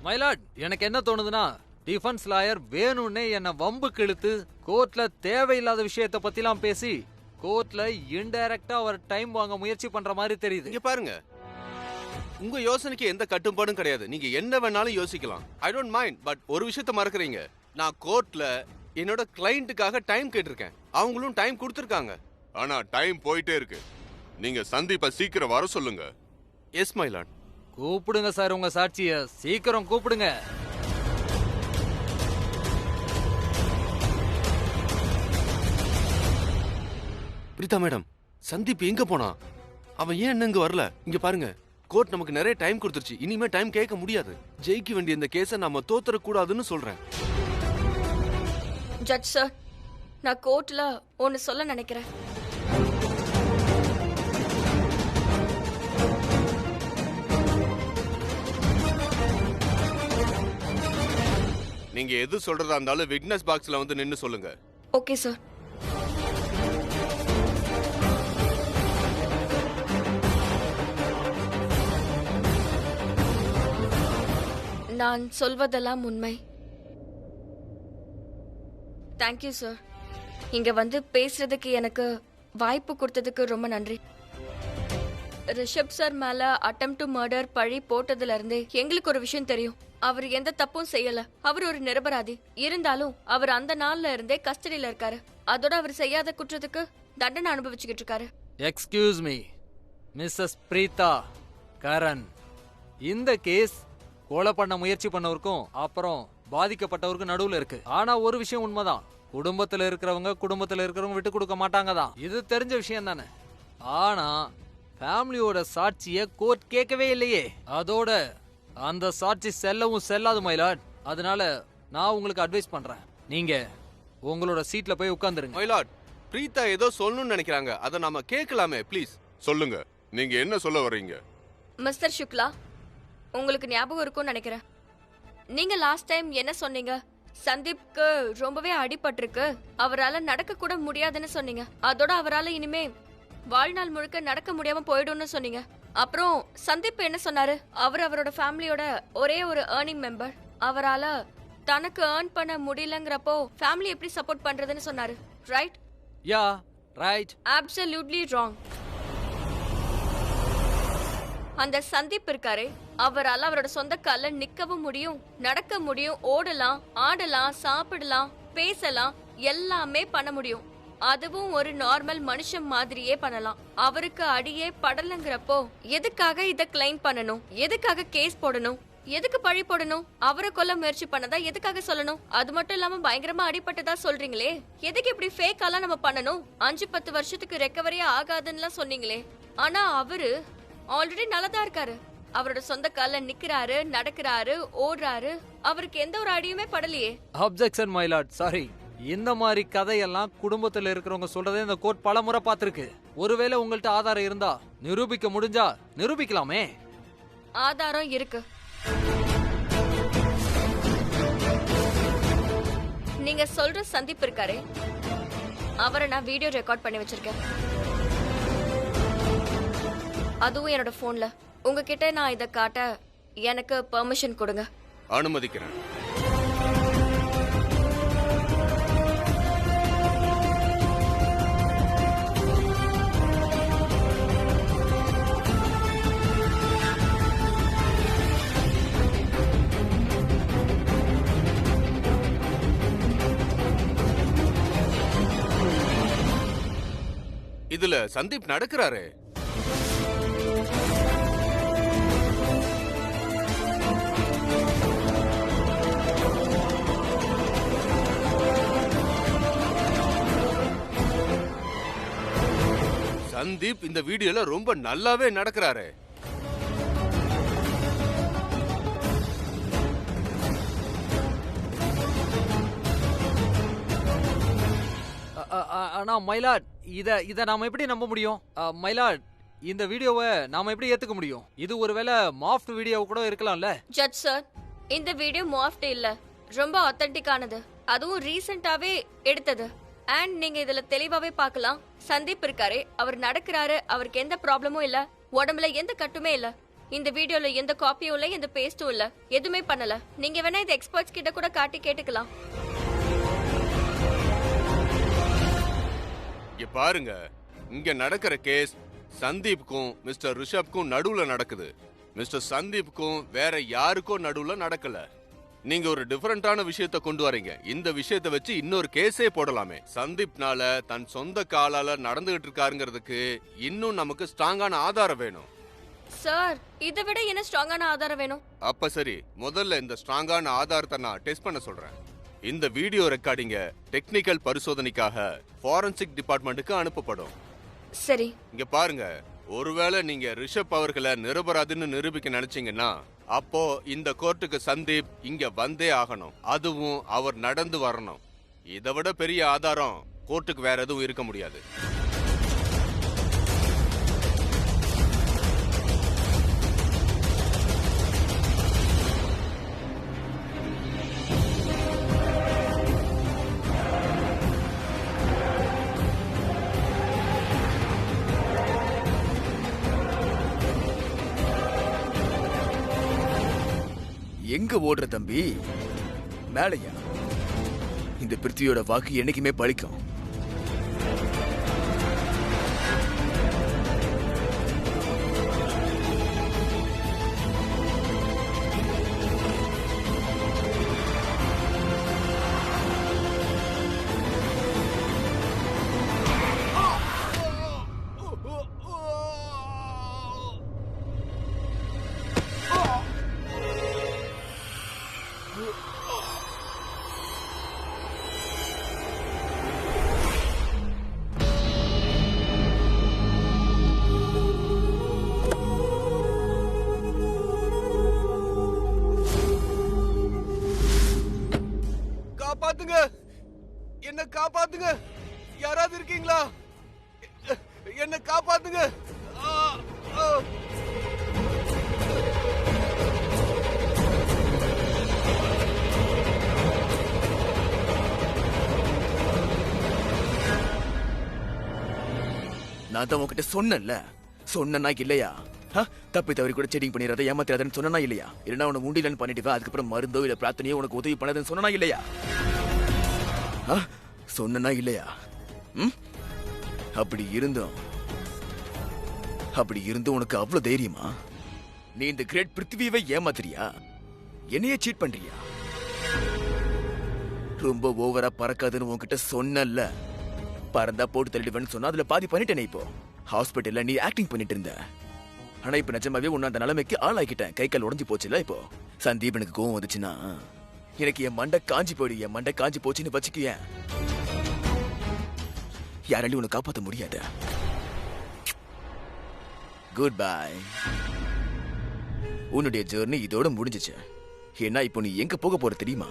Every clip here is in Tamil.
மைலாட், எனக்கு என்ன தோணுதுன்னா, டிஃபென்ஸ் லாயர் வேணும்னே என்ன வம்புக்கு இழுத்து கோர்ட்ல தேவையில்லாத விஷயத்தை பத்திலாம் பேசி கோர்ட்ல இன்டைரக்டா அவர் டைம் வாங்க முயற்சி பண்ற மாதிரி தெரியுது. இங்க பாருங்க, உங்க யோசனைக்கு எந்த கட்டுப்பாடும் கிடையாது. நீங்க என்ன வேணாலும் யோசிக்கலாம். I don't mind. பட் ஒரு விஷயத்த மறக்கறீங்க. நான் கோர்ட்ல என்னோட கிளையண்ட்டுக்காக டைம் கேட்டிருக்கேன். அவங்களும் டைம் கொடுத்திருக்காங்க. ஆனா டைம் போயிட்டே இருக்கு. நீங்க சந்தீப்பை சீக்கிரம் வர சொல்லுங்க. S my Lord. கூப்பிடுங்க சார் உங்க சாட்சிய, சீக்கிரம் கூப்பிடுங்க. பிரீதா மேடம், சந்தீப் எங்க போனா? அவன் ஏன் இங்க வரல? இங்க பாருங்க, கோர்ட் நமக்கு நிறைய டைம் கொடுத்துருச்சு. இனிமே டைம் கேட்க முடியாது. ஜெயிக்க வேண்டிய இந்த கேஸை நாம தோத்தர கூடாதுன்னு சொல்றேன். ஜட்ஜ் சார், நான் கோர்ட்ல ஒன்னு சொல்ல நினைக்கிறேன். நீங்க எது சொல்றதா இருந்தாலும் விட்னஸ் பாக்ஸ்ல வந்து நின்னு சொல்லுங்க. Okay sir. நான் சொல்வதெல்லாம் உண்மை. Thank you sir. இங்க வந்து பேசுறதுக்கு எனக்கு வாய்ப்பு கொடுத்ததுக்கு ரொம்ப நன்றி. ரிஷப் சார் மேல அட்டெம்ப்ட் டு மர்டர் பழி போட்டதுல இருந்தே எங்களுக்கு ஒரு விஷயம் தெரியும். அவர் எந்த தப்பும் செய்யல. அவர் ஒரு நிரபராதி. இருந்தாலும் அவர் அந்த நாள்ல இருந்தே கஸ்டடியில இருக்காரு. அதோட அவர் செய்யாத குற்றத்துக்கு தண்டனை அனுபவிச்சுக்கிட்டு இருக்காரு. Excuse me Mrs Preetha Karan, இந்த கேஸ் கொலை பண்ண முயற்சி பண்ணவருக்கும் அப்புறம் பாதிக்கப்பட்டவருக்கும் நடுவுல இருக்கு. ஆனா ஒரு விஷயம் உண்மைதான், குடும்பத்துல இருக்கிறவங்க விட்டு கொடுக்க மாட்டாங்க தான். இது தெரிஞ்ச விஷயம் தானே. ஆனா ஃபேமிலியோட சாட்சிய கோர்ட் கேட்கவே இல்லையே. அதோட அந்த சாட்சி செல்லவும் செல்லாது மைலாட். அதனால நான் உங்களுக்கு அட்வைஸ் பண்றேன், நீங்க உங்களோட சீட்ல போய் உட்கார்ந்துருங்க. மைலாட், பிரீதா ஏதோ சொல்லணும்னு நினைக்கிறாங்க. அதை நாம கேட்கலாமே ப்ளீஸ். சொல்லுங்க, நீங்க என்ன சொல்ல வர்றீங்க? மிஸ்டர் சுக்லா, உங்களுக்கு ஞாபகம் இருக்கும்னு நினைக்கிறேன். நீங்க லாஸ்ட் டைம் என்ன சொன்னீங்க? சந்தீப்க்கு ரொம்பவே அடிபட்டிருக்கு, அவரால நடக்க கூட முடியாதுன்னு சொன்னீங்க. அதோட அவரால இனிமே வாழ்நாள் முழுக்க நடக்க முடியாம போயிடும்னு சொன்னீங்க. அப்புறம் சந்தீப் என்ன சொன்னாரு? அவரோட ஃபேமிலியோட ஒரே ஒரு ஏர்னிங் மெம்பர். அவரால தனக்கு ஏர்ன் பண்ண முடியலங்கிறப்போ ஃபேமிலி எப்படி சப்போர்ட் பண்றதுன்னு சொன்னாரு. Right? Yeah right. Absolutely wrong. அந்த சந்தீப் இருக்காரே, அவரால் அவரோட சொந்த கால்ல நிக்கவும் முடியும், நடக்க முடியும், ஓடலாம், ஆடலாம், சாப்பிடலாம், பேசலாம், எல்லாமே பண்ண முடியும். அதுவும் ஒரு நார்மல் மனுஷன் மாதிரியே பண்ணலாம். அவருக்கு அடியே படலங்கிறப்போ எதுக்காக இத கிளைம் பண்ணணும்? எதுக்காக கேஸ் போடணும்? எதுக்கு பழி போடணும்? அவரை கொல்ல முயற்சி பண்ணதா எதுக்காக சொல்லணும்? அது மட்டும் இல்லாம பயங்கரமா அடிபட்டதா சொல்றீங்களே, எதுக்கு இப்படி ஃபேக்காலாம் நம்ம பண்ணணும்? 5-10 வருஷத்துக்கு ரெக்கவரியே ஆகாதுன்னு சொன்னீங்களே. ஆனா அவரு ஆல்ரெடி நல்லதா இருக்காரு. அவரோட சொந்த கால்ல நிக்கிறாரு, நடக்கிறாரு, ஓடுறாரு. அவருக்கு எந்த ஒரு அடியுமே படலையே. Objection my lord, sorry. இந்த மாதிரி கதையெல்லாம் குடும்பத்துல இருக்கிறவங்க சொல்றதே இந்த கோர்ட் பல முறை பார்த்திருக்கு. ஒருவேளை உங்கள்ட்ட ஆதாரம் இருந்தா நிரூபிக்க முடிஞ்சா நிரூபிக்கலாமே. ஆதாரம் இருக்கு. நீங்க சொல்ற சந்தீப் இருக்காரே, அவரை நான் வீடியோ ரெக்கார்ட் பண்ணி வச்சிருக்கேன். அதுவும் என்னோட போன்ல. உங்ககிட்ட நான் இத காட்ட எனக்கு பெர்மிஷன் கொடுங்க. அனுமதிக்கிறேன். இதுல சந்தீப் நடக்கிறாரு. சந்தீப் இந்த வீடியோல ரொம்ப நல்லாவே நடக்கிறாரு. ஆனா மைலாட், இத நாம எப்படி நம்ப முடியும்? மைலாட், இந்த வீடியோவை நாம எப்படி ஏத்துக்க முடியும்? இது ஒருவேளை மாஃப்ட் வீடியோ கூட இருக்கலாம்ல. ஜட்ஜ் சார், இந்த வீடியோ மாஃப்ட் இல்ல, ரொம்ப ஆத்தென்டிக்கானது. அதுவும் ரீசெண்டாவே எடுத்தது. அண்ட் நீங்க இதுல தெளிவாவே பார்க்கலாம். சந்தீப் இருக்காரே, அவர் நடக்கிறாரு, அவருக்கு எந்த ப்ராப்ளமும் இல்ல, உடம்புல எந்த கட்டுமே இல்ல. இந்த வீடியோல எந்த காப்பியும் இல்ல, எந்த பேஸ்டும் இல்ல, எதுவுமே பண்ணல. நீங்க வேணா இது எக்ஸ்பர்ட்ஸ் கிட்ட கூட காட்டி கேட்டுக்கலாம். இங்க பாருங்க, இங்க நடக்கிற கேஸ் சந்தீப்க்கும் மிஸ்டர் ரிஷப்க்கும் நடுவுல நடக்குது. மிஸ்டர் சந்தீப்க்கும் வேற யாருக்கும் நடுவுல நடக்கல. நீங்க ஒரு டிஃபரெண்டான விஷயத்தை கொண்டு வரீங்க. இந்த விஷயத்தை வச்சு இன்னொரு கேஸே போடலாமே. சந்தீப்னால தன் சொந்த காலால நடந்துகிட்டு இருக்காருங்கிறதுக்கு இன்னும் நமக்கு ஸ்ட்ராங்கான ஆதாரம் வேணும். சார், இதை விட என்ன ஸ்ட்ராங்கான ஆதாரம் வேணும்? அப்ப சரி, முதல்ல இந்த ஸ்ட்ராங்கான ஆதாரத்தை நான் டெஸ்ட் பண்ண சொல்றேன். இந்த வீடியோ ரெக்கார்டிங்க டெக்னிக்கல் பரிசோதனைக்காக ஃபாரன்சிக் டிபார்ட்மெண்ட்டுக்கு அனுப்பப்படும். சரி. இங்க பாருங்க, ஒருவேளை நீங்க ரிஷப் அவர்களை நிரபராதின்னு நிரூபிக்க நினைச்சீங்கன்னா அப்போ இந்த கோர்ட்டுக்கு சந்தீப் இங்க வந்தே ஆகணும். அதுவும் அவர் நடந்து வரணும். இதை விட பெரிய ஆதாரம் கோர்ட்டுக்கு வேற எதுவும் இருக்க முடியாது. எங்க ஓடுற தம்பி? மேலையா? இந்த பிருத்திவியோட வாக்கு என்னைக்குமே பழிக்கும். காப்பாத்துங்க, என்ன காப்பாத்துங்க, யாராவது இருக்கீங்களா? என்ன காப்பாத்துங்க. நான் தான் உன்கிட்ட சொன்னேன்ல, சொன்னா இல்லையா? தப்பி தவறி கூட செடிங் பண்ணிடுறத ஏமாத்திராதன்னு சொன்னா இல்லையா? இல்லைன்னா உனக்கு உண்டிலன்னு பண்ணிட்டு அதுக்கப்புறம் மருந்தோ இல்ல பிரார்த்தனையோ உனக்கு உதவி பண்ணாதுன்னு சொன்னா இல்லையா? சொன்னா இல்லையா? அப்படி இருந்தும் உனக்கு அவ்வளவு தைரியமா? நீ இந்த கிரேட் பிருத்திவியை ஏமாத்துறியா? என்னையே சீட் பண்றியா? ரொம்ப ஓவரா பறக்காதுன்னு உன்கிட்ட சொன்னல. பறந்தா போட்டு தள்ளிடுவேன்னு சொன்னா அதுல பாதி பண்ணிட்டேனே. இப்போ ஹாஸ்பிட்டல்ல நீ ஆக்டிங் பண்ணிட்டு இருந்த. ஆனா இப்ப நிஜமாவே உன்ன அந்த நிலைமைக்கு ஆளாக்கிட்டேன். கை கால் உடஞ்சி போச்சுல. இப்போ சந்தீப் எனக்கு கோவம் வந்துச்சுன்னா எனக்கு என் மண்டை காஞ்சி போயிடு. என் மண்டை காஞ்சி போச்சுன்னு வச்சுக்க, யாராலையும் உன்னை காப்பாற்ற முடியாது. Good bye. உன்னுடைய ஜர்னி இதோட முடிஞ்சிச்சு. ஏன்னா இப்போ நீ எங்க போக போற தெரியுமா?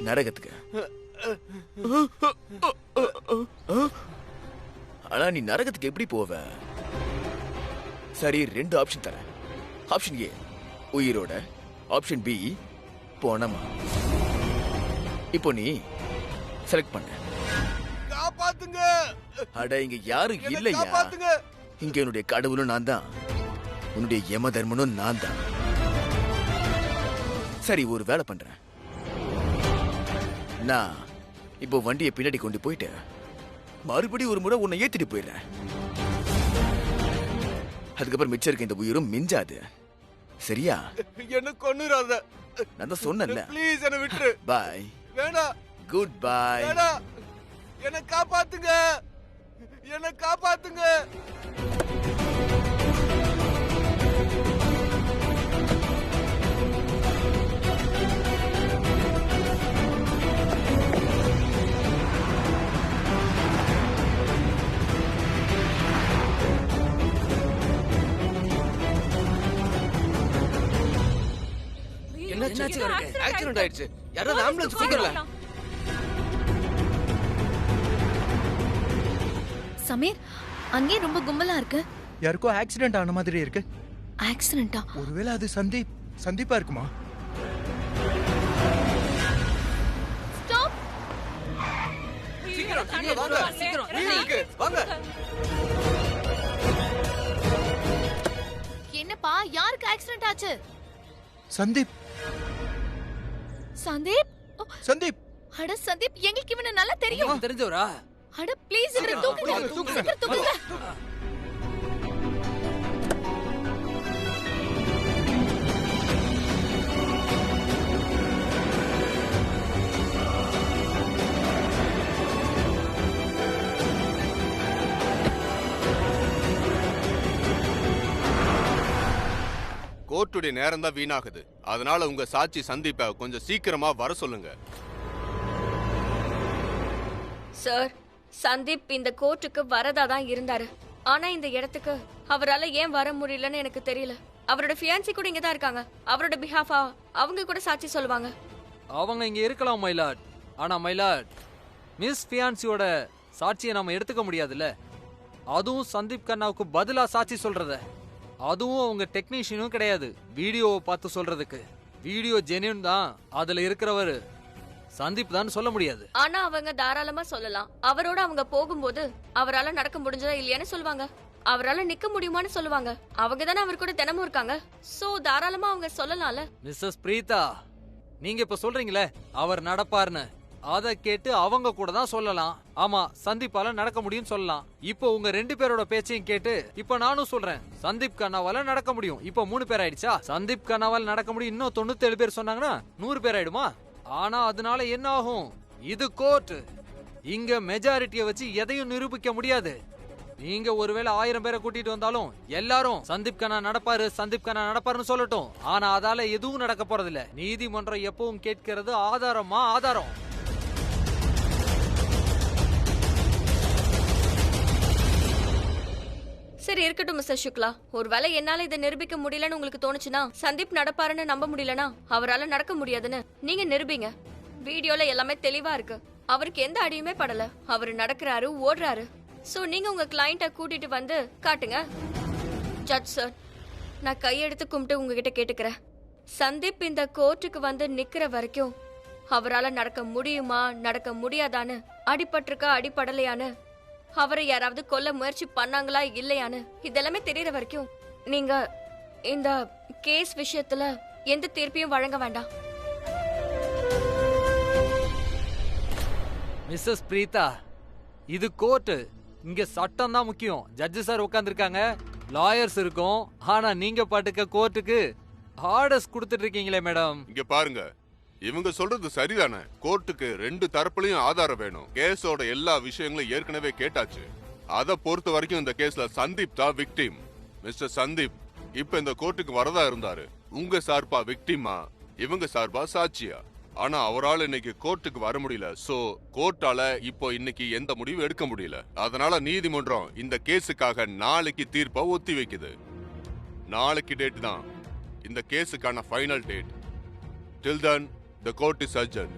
நரகத்துக்கு. ஆனா நீ நரகத்துக்கு எப்படி போவ? சரி, 2 ஆப்ஷன் தரேன். ஆப்ஷன் ஏ உயிரோட, ஆப்ஷன் பி போனமா. இப்போ நீ செலக்ட் பண்ண. காப்பாத்துங்க. அட இங்க யாரும் இல்லையா? இங்க என்னுடைய கடவுளும் நான் தான், உன்னுடைய யம தர்மனும் நான் தான். சரி, ஒரு வேலை பண்றேன். நான் இப்போ வண்டியை பின்னாடி கொண்டு போயிட்டு மறுபடியும் ஒரு முறை உன்னை ஏத்திட்டு போயிடுறேன். அதுக்கப்புறம் மிச்சம் இருக்க இந்த உயிரும் மிஞ்சாது. சரியா? என்ன கொன்னுறாத. நான் தான் சொன்னேன்ல. ப்ளீஸ் என்ன விட்டுரு. பை. வேணாம். Good bye. வேணாம். என்ன காப்பாத்துங்க, என்ன காப்பாத்துங்க. ஆக்சிடென்ட் ஆயிடுச்சு. யாராவது ஆம்புலன்ஸ் கூப்பிடல. சமீர், அங்கே ரொம்ப கும்பலா இருக்கு. யாருக்கோ ஆக்சிடென்ட் ஆன மாதிரி இருக்கு. ஆக்சிடென்ட்டா? ஒருவேளை அது சந்தீப்பா இருக்குமா? ஸ்டாப். சீக்கிரம் வாங்க, சீக்கிரம். வாங்க. என்னப்பா யாருக்கு ஆக்சிடென்ட் ஆச்சு? சந்தீப் சந்தீப்? சந்தீப் அட சந்தீப், எங்களுக்கு இவனை நல்லா தெரியும். தெரிஞ்சவரா? அட ப்ளீஸ் இவனை தூக்குங்க. சீக்கிரம் தூக்குங்க. கோர்ட்டுடைய நேரம் தான் வீணாகுது. அதனால உங்க சாட்சி சந்தீப்பை கொஞ்சம் சீக்கிரமா வர சொல்லுங்க. சார், சந்தீப் இந்த கோர்ட்டுக்கு வரதா தான் இருந்தாரு. ஆனா இந்த இடத்துக்கு அவரால ஏன் வர முடியலன்னு எனக்கு தெரியல. அவரோட ஃபியான்சி கூட இங்க தான் இருக்காங்க. அவரோட பிஹாஃபா அவங்க கூட சாட்சி சொல்லுவாங்க. அவங்க இங்க இருக்கலாம் மைலாட். ஆனா மைலாட், மிஸ் ஃபியான்சியோட சாட்சியை நாம எடுத்துக்க முடியாதுல்ல. அதுவும் சந்தீப் கண்ணாவுக்கு பதிலா சாட்சி சொல்றத. அதுவும் அவங்க டெக்னீஷியனும் கிடையாது வீடியோவை பார்த்து சொல்றதுக்கு. வீடியோ ஜென்யூன் தான், அதுல இருக்கிறவர் சந்தீப் தான் சொல்ல முடியாது. ஆனா அவங்க தாராளமா சொல்லலாம். அவரோட அவங்க போகும்போது அவரால நடக்க முடிஞ்சதா இல்லையான்னு சொல்லுவாங்க. அவரால நிக்க முடியுமான்னு சொல்லுவாங்க. அவங்க தானே அவர் கூட தினமும் இருக்காங்க. சோ தாராளமா அவங்க சொல்லலாம்ல. மிஸ்ஸஸ் பிரீதா, நீங்க இப்ப சொல்றீங்களே அவர் நடப்பார்னு, அத கேட்டு அவங்க கூட தான் சொல்லலாம். ஆமா, சந்தீப்பால நடக்க முடியும்னு சொல்லலாம். இப்போ உங்க 2 பேரோட பேச்சையும் கேட்டு இப்ப நானும் சொல்றேன் சந்தீப் கண்ணாவால நடக்க முடியும். இப்போ 3 பேர் ஆயிடுச்சா? சந்தீப் கண்ணாவால நடக்க முடியும் இன்னும் 97 பேர் சொன்னாங்கன்னா 100 பேர் ஆயிடுமா? ஆனா அதனால என்ன ஆகும்? இது கோர்ட். இங்க மெஜாரிட்டியை வச்சு எதையும் நிரூபிக்க முடியாது. நீங்க ஒருவேளை 1000 பேரை கூட்டிட்டு வந்தாலும் எல்லாரும் சந்தீப் கண்ணா நடப்பாரு சந்தீப் கண்ணா நடப்பாருன்னு சொல்லட்டும். ஆனா அதால எதுவும் நடக்க போறதில்ல. நீதிமன்றம் எப்பவும் கேட்கிறது ஆதாரமா ஆதாரம். சரி இருக்கட்டும் மிஸ்டர் சுக்லா. ஒருவேளை என்னால இதை நிரூபிக்க முடியலன்னு உங்களுக்கு தோணுச்சுன்னா, சந்தீப் நடப்பாருன்னு நம்ப முடியலனா அவரால நடக்க முடியாதுன்னு நீங்க நிரூபிங்க. வீடியோல எல்லாமே தெளிவா இருக்கு. அவருக்கு எந்த அடியுமே படல. அவரு நடக்கிறாரு, ஓடுறாரு. சோ நீங்க உங்க கிளையண்ட கூட்டிட்டு வந்து காட்டுங்க. ஜட்ஜ் சார், நான் கையெடுத்து கும்பிட்டு உங்ககிட்ட கேட்டுக்கிறேன். சந்தீப் இந்த கோர்ட்டுக்கு வந்து நிக்கிற வரைக்கும் அவரால நடக்க முடியுமா நடக்க முடியாதான்னு, அடிபட்டிருக்கா அடிபடலையான்னு, அவரை யாராவது கொல்ல முயற்சி பண்ணாங்களா இல்லையான்னு இதெல்லாமே தெரியற வரைக்கும் நீங்க இந்த கேஸ் விஷயத்துல எந்த தீர்ப்பையும் வழங்க வேண்டாம். மிஸ்ஸஸ் பிரீதா, இது கோர்ட். இங்க சட்டம் தான் முக்கியம். ஜட்ஜு சார் உட்கார்ந்துருக்காங்க, லாயர்ஸ் இருக்கும். ஆனா நீங்க பாட்டுக்க கோர்ட்டுக்கு ஆர்டர்ஸ் கொடுத்துட்டு இருக்கீங்களே மேடம். இங்க பாருங்க, இவங்க சொல்றது சரிதானே. கோர்ட்டுக்கு 2 தரப்புலயும் ஆதாரம் வேணும். கேஸோட எல்லா விஷயங்களும் ஏற்கனவே கேட்டாச்சு. அத பொறுத்த வரைக்கும் இந்த கேஸ்ல சந்தீப் தான் விக்டிம். மிஸ்டர் சந்தீப் இப்ப இந்த கோர்ட்டுக்கு வரதா இருந்தாரு. உங்க சார்பா விக்டிமா, இவங்க சார்பா சாட்சியா. ஆனா அவரால் இன்னைக்கு கோர்ட்டுக்கு வர முடியல. சோ கோர்ட்டால இப்போ இன்னைக்கு எந்த முடிவும் எடுக்க முடியல. அதனால நீதிமன்றம் இந்த கேஸுக்காக நாளைக்கு தீர்ப்பை ஒத்தி வைக்குது. நாளைக்கு டேட் தான் இந்த கேஸுக்கான final date. Till then, the court is adjourned.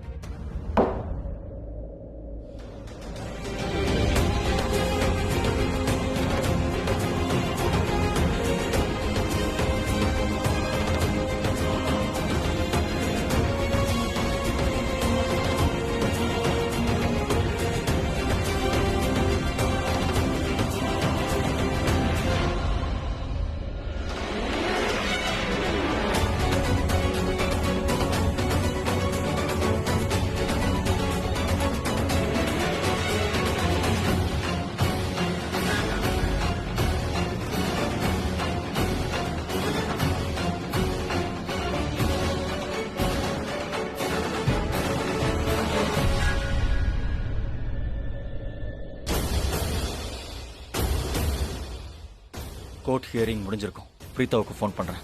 Court hearing முடிஞ்சிருக்கும். பிரீதாவுக்கு ஃபோன் பண்றேன்.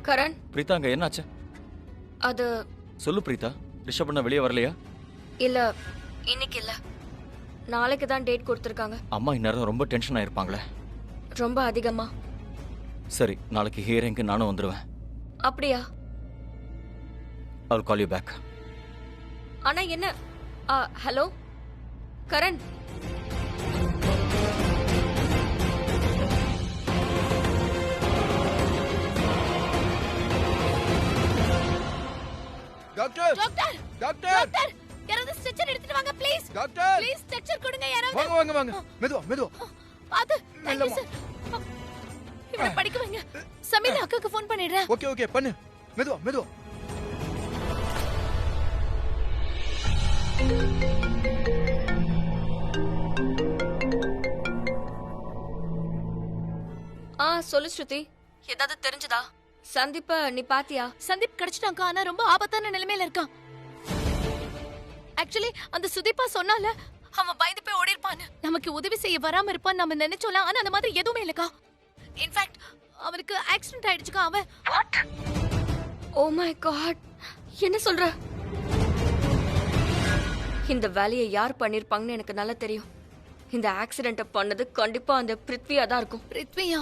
கரண், பிரீதா, அங்க என்னாச்சு? அது சொல்லு பிரீதா. ரிஷப் பண்ண வெளியே வரலையா? இல்ல, இன்னைக்கு இல்ல, நாளைக்கு தான் டேட் கொடுத்திருக்காங்க. அம்மா இந்நேரம் ரொம்ப டென்ஷன் ஆயிருப்பாங்களே. ரொம்ப அதிகமா. சரி, நாளைக்கு ஹியரிங்க்கு நானும் வந்துடுவேன். அப்படியா? I'll call you back. ஆனா என்ன? Hello Karan, doctor doctor doctor doctor, யாராவது ஸ்ட்ரெச்சர் எடுத்துட்டு வாங்க ப்ளீஸ். டாக்டர் ப்ளீஸ் ஸ்ட்ரெச்சர் கொடுங்க யாராவது. வாங்க வாங்க வாங்க. மெதுவா மெதுவா. பாத்து. மெல்லமா. இவனை படிக்க வைங்க. சமீர் அக்காக்கு ஃபோன் பண்ணிடுறேன். ஓகே ஓகே பண்ணு. மெதுவா மெதுவா. சொல்லு ஸ்ருதி, ஏதாவது தெரிஞ்சதா? சந்தீப்ப நீ பாத்தியா? சந்தீப் கிடைச்சிட்டாங்க, ஆனா ரொம்ப ஆபத்தான நிலைமையில இருக்கான். ஆக்சுவலி அந்த சுதீப்பா சொன்னால அவன் பயந்து போய் ஓடி இருப்பான்னு. நமக்கு உதவி செய்ய வராம இருப்பான்னு நம்ம நினைச்சோம், ஆனா அந்த மாதிரி எதுவுமே இல்லக்கா. இன்ஃபேக்ட் அவனுக்கு ஆக்சிடென்ட் ஆயிடுச்சுக்கா. அவன் வாட்? ஓ மை காட், என்ன சொல்ற? இந்த வேலையை யார் பண்ணிருப்பாங்கன்னு எனக்கு நல்லா தெரியும். இந்த ஆக்சிடென்ட் பண்ணது கண்டிப்பா அந்த பிருத்வியா தான் இருக்கும். பிருத்வியா?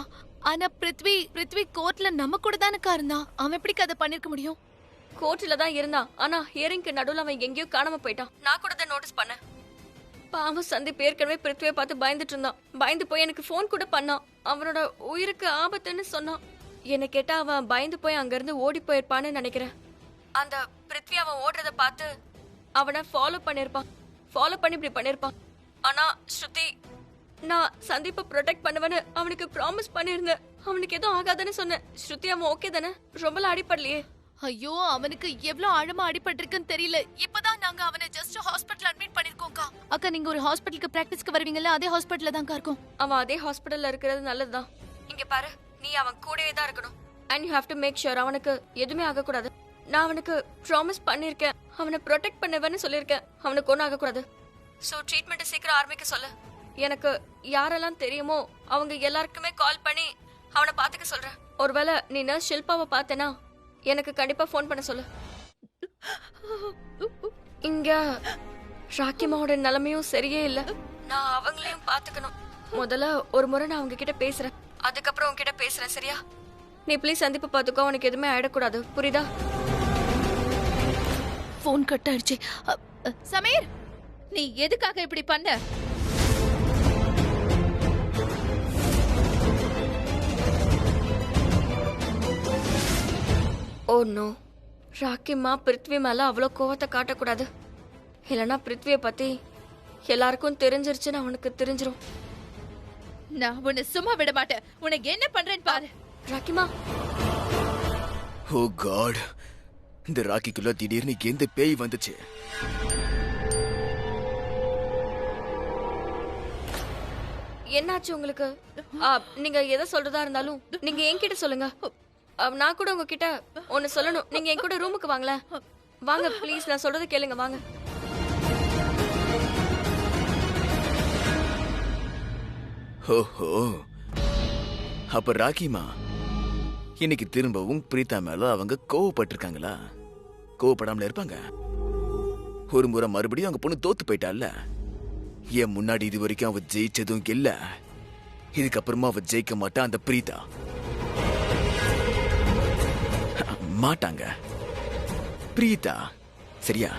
ஆனா பிருத்வி கோர்ட்ல நம்ம கூட தானக்கா இருந்தான். அவன் எப்படி அதை பண்ணிருக்க முடியும்? கோர்ட்ல தான் இருந்தான், ஆனா ஹியரிங்க்கு நடுவுல அவன் எங்கேயோ காணாம போயிட்டான். நான் கூட தான் நோட்டீஸ் பண்ணேன். பாவம் சந்தீப் ஏற்கனவே பிருத்வியை பார்த்து பயந்துட்டு இருந்தான். பயந்து போய் எனக்கு ஃபோன் கூட பண்ணான். அவனோட உயிருக்கு ஆபத்துன்னு சொன்னான். என்ன கேட்டா அவன் பயந்து போய் அங்கிருந்து ஓடி போயிருப்பான்னு நினைக்கிறேன். அந்த பிருத்வி அவன் ஓடுறத பார்த்து அவனை ஃபாலோ பண்ணி இப்படி பண்ணிருப்பான். ஆனா ஸ்ருதி, நான் சந்தீப்பை ப்ரொடெக்ட் பண்ணுவேன்னு அவனுக்கு ப்ராமிஸ் பண்ணிருந்தேன். அவனுக்கு எதுவும் ஆகாதுன்னு சொன்னேன். ஸ்ருதி, அவன் ஓகே தானே? ரொம்பலாம் அடிப்படலையே? ஐயோ, அவனுக்கு எவ்வளவு ஆழமா அடிபட்டிருக்குன்னு தெரியல. இப்பதான் நாங்க அவனை ஜஸ்ட் ஹாஸ்பிடல் அட்மிட் பண்ணிருக்கோம்க்கா. அக்கா, நீங்க ஒரு ஹாஸ்பிடலுக்கு பிராக்டிஸ்க்கு வருவீங்கல்ல, அதே ஹாஸ்பிடல்ல தான்க்கா இருக்கும். அவன் அதே ஹாஸ்பிடல்ல இருக்கிறது நல்லதுதான். இங்க பாரு, நீ அவன் கூடவே தான் இருக்கணும். And you have to make sure அவனுக்கு எதுவுமே ஆகக்கூடாது. நான் அவனுக்கு ப்ராமிஸ் பண்ணிருக்கேன், அவனை ப்ரொடெக்ட் பண்ணுவேன்னு சொல்லியிருக்கேன். அவனுக்கு ஒன்றும் ஆகக்கூடாது. ஸோ ட்ரீட்மெண்ட்டை சீக்கிரம் ஆரம்பிக்க சொல்லு. எனக்கு யாரெல்லாம் தெரியுமோ அவங்க எல்லாருக்குமே கால் பண்ணி அவனை பார்த்துக்க சொல்றேன். ஒருவேளை நீ நர்ஸ் ஷில்பாவை பார்த்தேன்னா எனக்கு கண்டிப்பா ஃபோன் பண்ண சொல்லு. இங்க ராக்கிமாவோட நிலைமையும் சரியே இல்ல. நான் அவங்களையும் பார்த்துக்கணும். முதல்ல ஒரு முறை நான் அவங்க கிட்ட பேசுறேன், அதுக்கப்புறம் உங்ககிட்ட பேசுறேன், சரியா? நீ ப்ளீஸ் சந்திப்பை பார்த்துக்கோ, அவனுக்கு எதுவுமே ஆயிடக்கூடாது, புரியுதா? ஃபோன் கட் ஆயிடுச்சு. சமீர், நீ எதுக்காக இப்படி பண்ண? ஓ நோ, ராக்கிமா பிருத்வி மேல அவ்வளோ கோவத்தை காட்டக்கூடாது. இல்லைன்னா பிருத்வியை பத்தி எல்லாருக்கும் தெரிஞ்சிருச்சுன்னு அவனுக்கு தெரிஞ்சிரும். நான் உன்னை சும்மா விட மாட்டேன். உனக்கு என்ன பண்றேன்னு பாரு. ராக்கிமா. ஓ காட், இந்த ராக்கிக்குள்ள திடீர்னு எந்த பேய் வந்துச்சு? என்னாச்சு உங்களுக்கு? நீங்க எதை சொல்றதா இருந்தாலும் நீங்க என்கிட்ட சொல்லுங்க. நான் கூட உங்ககிட்ட ஒன்னு சொல்லணும். நீங்க என் கூட ரூமுக்கு வாங்களேன். வாங்க ப்ளீஸ், நான் சொல்றதை கேளுங்க, வாங்க. ஓஹோ, அப்ப ராக்கிமா இன்னைக்கு திரும்பவும் பிரீதா மேல அவங்க கோவப்பட்டிருக்காங்களா? கோவப்படாமல இருப்பாங்க? ஒரு முறை மறுபடியும் அவங்க பொண்ணு தோத்து போயிட்டால. என் முன்னாடி இது வரைக்கும் அவ ஜெயிச்சதும் இல்ல, இதுக்கப்புறமா அவ ஜெயிக்க மாட்டா. அந்த பிரீதா மாட்டாங்க. பிரீதா, சரியா?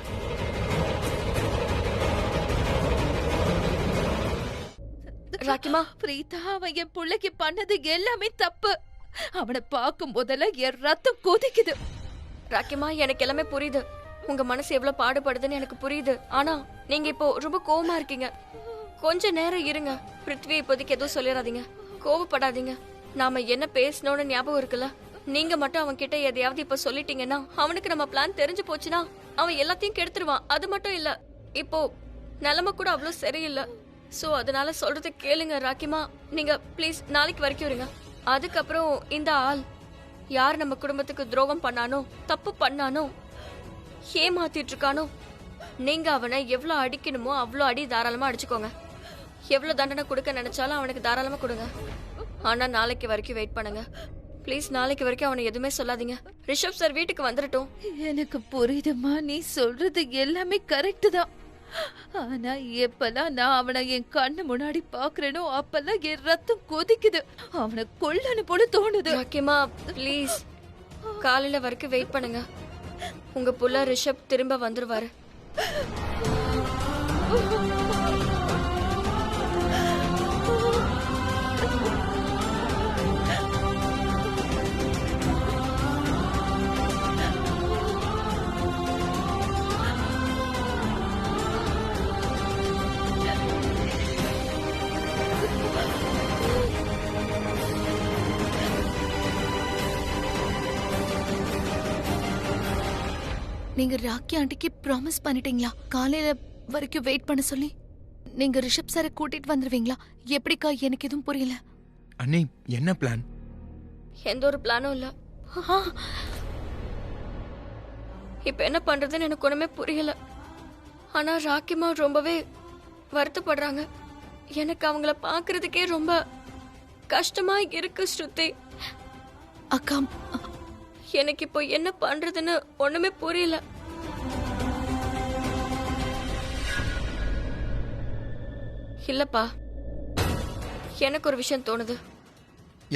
ராக்கிமா, பிரீதா, அவன் என் பிள்ளைக்கு பண்ணது எல்லாமே தப்பு. அவனை பார்க்கும் போதெல்லாம் என் ரத்தம் கொதிக்குது. ராக்கிமா, எனக்கு எல்லாமே புரியுது. உங்க மனசு எவ்வளவு பாடுபடுதுன்னு எனக்கு புரியுது. ஆனா நீங்க இப்போ ரொம்ப கோவமா இருக்கீங்க. கொஞ்ச நேரம் இருங்க. பிருத்வி இப்போதைக்கு எதுவும் சொல்லிடாதீங்க, கோவப்படாதீங்க. நாம என்ன பேசணும்னு ஞாபகம் இருக்குல்ல? நீங்க மட்டும் அவன் கிட்ட எதையாவது இப்ப சொல்லிட்டீங்கன்னா அவனுக்கு நம்ம பிளான் தெரிஞ்சு போச்சுன்னா அவன் எல்லாத்தையும் கெடுத்துருவான். அது மட்டும் இல்ல, இப்போ நிலைமை கூட அவ்வளவு சரியில்லை. சோ அதனால சொல்றதை கேளுங்க ராக்கிமா. நீங்க ப்ளீஸ் நாளைக்கு வரைக்கும் இருங்க. அதுக்கப்புறம் இந்த ஆள் யார் நம்ம குடும்பத்துக்கு துரோகம் பண்ணானோ, தப்பு பண்ணானோ, ஏமாத்திட்டு இருக்கானோ, நீங்க அவனை எவ்வளவு அடிக்கணுமோ அவ்வளோ அடி தாராளமா அடிச்சுக்கோங்க. எவ்வளவு தண்டனை கொடுக்க நினைச்சாலும் அவனுக்கு தாராளமா கொடுங்க. ஆனா நாளைக்கு வரைக்கும் வெயிட் பண்ணுங்க ப்ளீஸ். நாளைக்கு வரைக்கும் அவனை எதுவுமே சொல்லாதீங்க. ரிஷப் சார் வீட்டுக்கு வந்துடட்டும். எனக்கு புரியுதுமா, நீ சொல்றது எல்லாமே கரெக்ட் தான். ஆனா எப்பெல்லாம் நான் அவனை என் கண்ணு முன்னாடி பாக்குறேனோ அப்பெல்லாம் என் ரத்தம் கொதிக்குது. அவனை கொல்லனு போல தோணுது. ராக்கிமா ப்ளீஸ், காலையில வரைக்கும் வெயிட் பண்ணுங்க. உங்க புள்ள ரிஷப் திரும்ப வந்துருவாரு. நீங்க ராக்கி ஆண்டிக்கு ப்ராமிஸ் பண்ணிட்டீங்களா காலையில வரைக்கும் வெயிட் பண்ண சொல்லி? நீங்க ரிஷப் சாரை கூட்டிட்டு வந்துருவீங்களா? எப்படிக்கா? எனக்கு எதுவும் புரியல. அண்ணி என்ன பிளான்? எந்த ஒரு பிளானும் இல்ல. இப்ப என்ன பண்றதுன்னு எனக்கு ஒண்ணுமே புரியல. ஆனா ராக்கிமா ரொம்பவே வருத்தப்படுறாங்க. எனக்கு அவங்கள பாக்குறதுக்கே ரொம்ப கஷ்டமா இருக்கு ஸ்ருதி. அக்கா, எனக்கு இப்போ என்ன பண்றதுன்னு ஒண்ணுமே புரியல. இல்லப்பா, எனக்கு ஒரு விஷயம் தோணுது.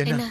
என்ன? என்ன?